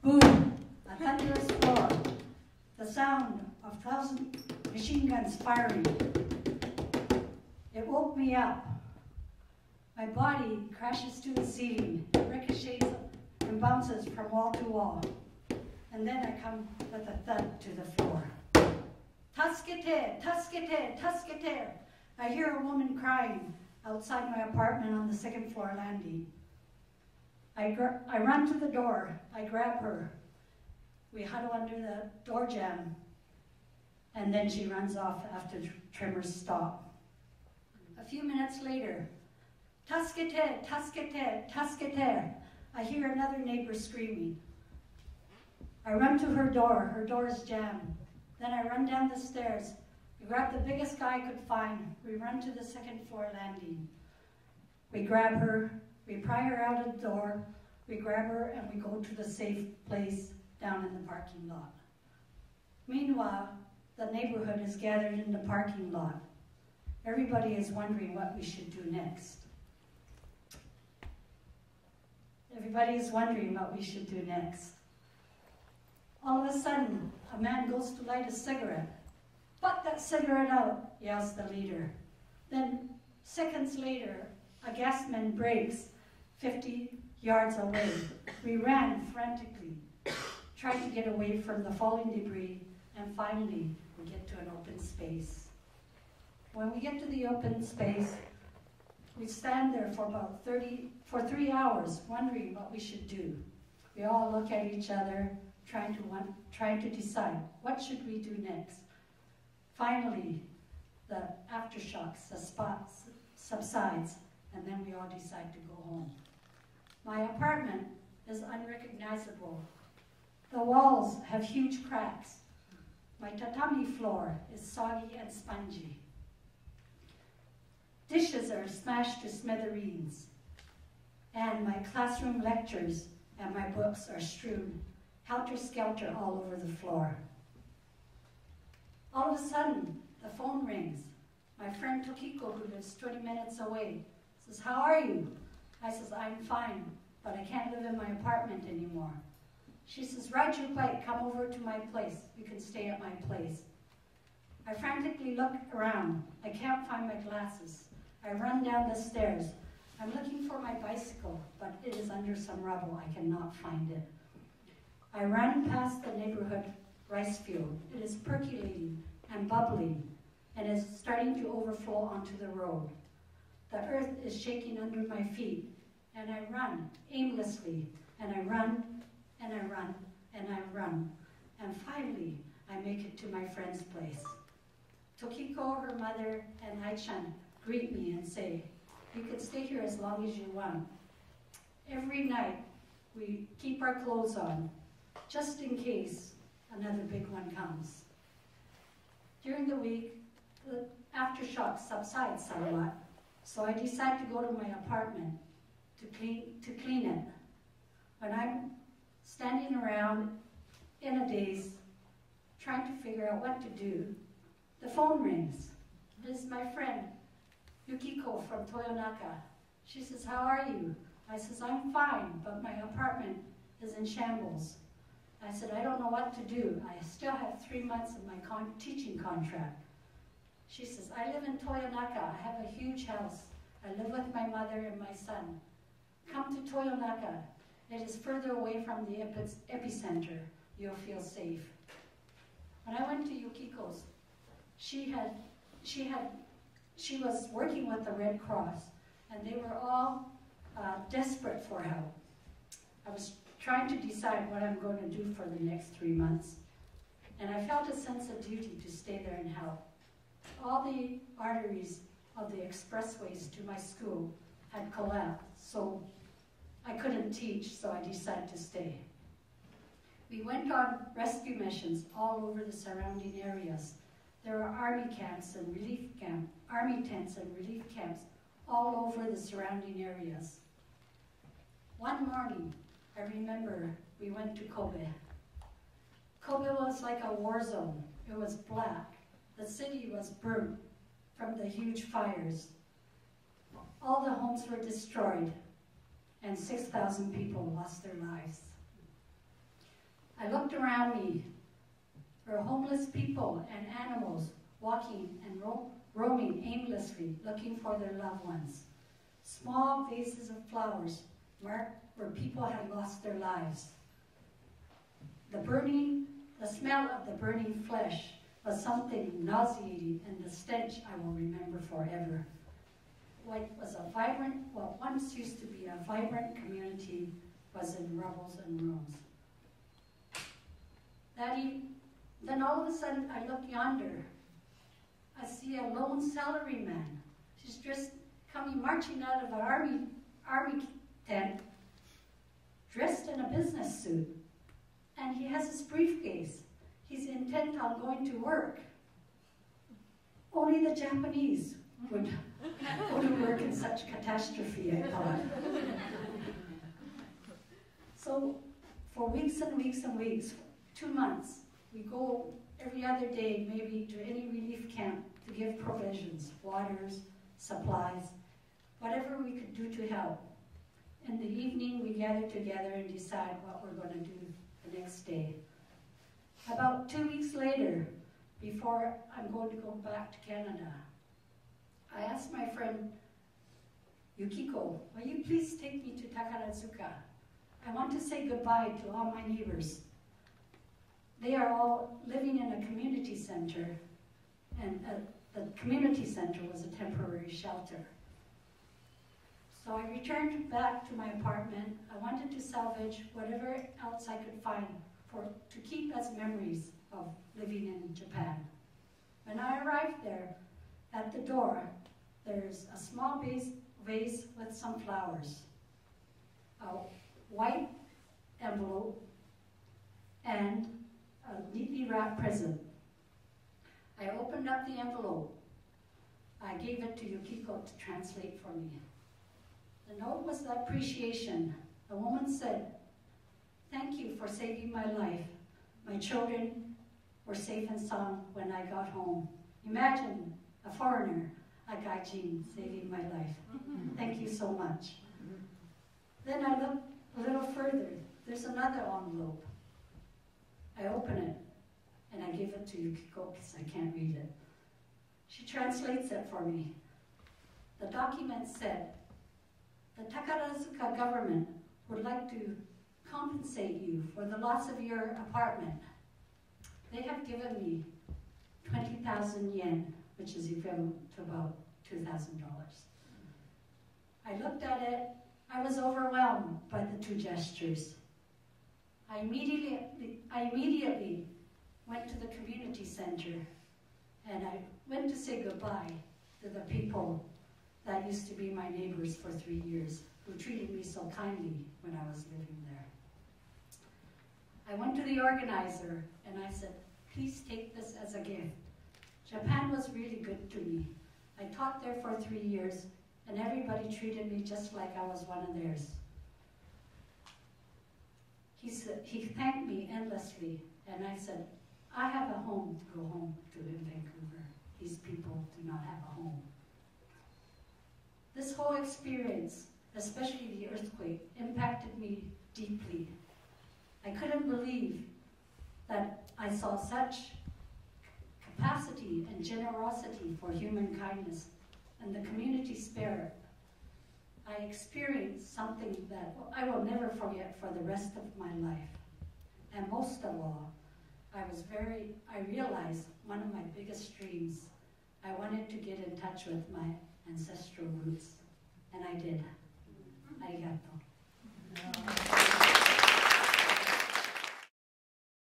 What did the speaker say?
Boom! A thunderous roar. The sound of 1,000 machine guns firing. It woke me up. My body crashes to the ceiling, ricochets and bounces from wall to wall. And then I come with a thud to the floor. Tuskete, tuskete, tuskete. I hear a woman crying outside my apartment on the second floor landing. I run to the door, I grab her. We huddle under the door jamb, and then she runs off after tremors stop. A few minutes later, tuskete, tuskete, tuskete. I hear another neighbor screaming. I run to her door is jammed. Then I run down the stairs. We grab the biggest guy I could find. We run to the second floor landing. We grab her, we pry her out of the door, we grab her and we go to the safe place down in the parking lot. Meanwhile, the neighborhood is gathered in the parking lot. Everybody is wondering what we should do next. Everybody is wondering what we should do next. All of a sudden, a man goes to light a cigarette. "Put that cigarette out," yells the leader. Then, seconds later, a gasman breaks 50 yards away. We ran frantically, tried to get away from the falling debris, and finally, we get to an open space. When we get to the open space, we stand there for about 3 hours, wondering what we should do. We all look at each other, trying to decide, what should we do next? Finally, the aftershocks, the spots subsides, and then we all decide to go home. My apartment is unrecognizable. The walls have huge cracks. My tatami floor is soggy and spongy. Dishes are smashed to smithereens, and my classroom lectures and my books are strewn helter-skelter all over the floor. All of a sudden, the phone rings. My friend Tokiko, who lives 20 minutes away, says, "How are you?" I says, "I'm fine, but I can't live in my apartment anymore." She says, "Ride your bike, come over to my place. You can stay at my place." I frantically look around. I can't find my glasses. I run down the stairs. I'm looking for my bicycle, but it is under some rubble. I cannot find it. I run past the neighborhood rice field. It is percolating and bubbling, and is starting to overflow onto the road. The earth is shaking under my feet, and I run aimlessly, and I run, and I run, and I run. And finally, I make it to my friend's place. Tokiko, her mother, and Ai-chan greet me and say, "You can stay here as long as you want." Every night, we keep our clothes on, just in case another big one comes. During the week, the aftershocks subside somewhat, so I decide to go to my apartment to clean it. When I'm standing around in a daze, trying to figure out what to do, the phone rings. It is my friend, Yuriko from Toyonaka. She says, "How are you?" I says, "I'm fine, but my apartment is in shambles." I said, "I don't know what to do. I still have 3 months of my teaching contract." She says, "I live in Toyonaka. I have a huge house. I live with my mother and my son. Come to Toyonaka. It is further away from the epicenter. You'll feel safe." When I went to Yukiko's, she was working with the Red Cross, and they were all desperate for help. I was trying to decide what I'm going to do for the next 3 months, and I felt a sense of duty to stay there and help. All the arteries of the expressways to my school had collapsed, so I couldn't teach, so I decided to stay. We went on rescue missions all over the surrounding areas. There are army tents and relief camps all over the surrounding areas. One morning, I remember we went to Kobe. Kobe was like a war zone. It was black. The city was burnt from the huge fires. All the homes were destroyed, and 6,000 people lost their lives. I looked around me. There were homeless people and animals walking and roaming aimlessly, looking for their loved ones. Small vases of flowers marked where people had lost their lives. The smell of the burning flesh was something nauseating, and the stench I will remember forever. What once used to be a vibrant community was in rubbles and ruins. Then all of a sudden I look yonder. I see a lone salaryman. She's just coming marching out of an army tent, dressed in a business suit. And he has his briefcase. He's intent on going to work. Only the Japanese would go to work in such catastrophe, I thought. So for weeks and weeks and weeks, 2 months, we go every other day maybe to any relief camp to give provisions, waters, supplies, whatever we could do to help. In the evening, we gather together and decide what we're going to do the next day. About 2 weeks later, before I'm going to go back to Canada, I asked my friend Yuriko, will you please take me to Takarazuka? I want to say goodbye to all my neighbors. They are all living in a community center, and the community center was a temporary shelter. So I returned back to my apartment. I wanted to salvage whatever else I could find to keep as memories of living in Japan. When I arrived there, at the door, there's a small vase with some flowers, a white envelope, and a neatly wrapped present. I opened up the envelope. I gave it to Yuriko to translate for me. The note was the appreciation. The woman said, "Thank you for saving my life. My children were safe and sound when I got home." Imagine a foreigner, a gaijin, saving my life. Thank you so much. Then I look a little further. There's another envelope. I open it, and I give it to Yuriko because I can't read it. She translates it for me. The document said, "The Takarazuka government would like to compensate you for the loss of your apartment. They have given me 20,000 yen, which is equivalent to about $2,000. I looked at it. I was overwhelmed by the two gestures. I immediately went to the community center, and I went to say goodbye to the people that used to be my neighbors for 3 years, who treated me so kindly when I was living there. I went to the organizer and I said, "Please take this as a gift. Japan was really good to me. I taught there for 3 years, and everybody treated me just like I was one of theirs." He thanked me endlessly, and I said, "I have a home to go home to in Vancouver. These people do not have a home." This whole experience, especially the earthquake, impacted me deeply. I couldn't believe that I saw such capacity and generosity for human kindness and the community spirit. I experienced something that I will never forget for the rest of my life. And most of all, I realized one of my biggest dreams. I wanted to get in touch with my ancestral roots, and I did. Arigato.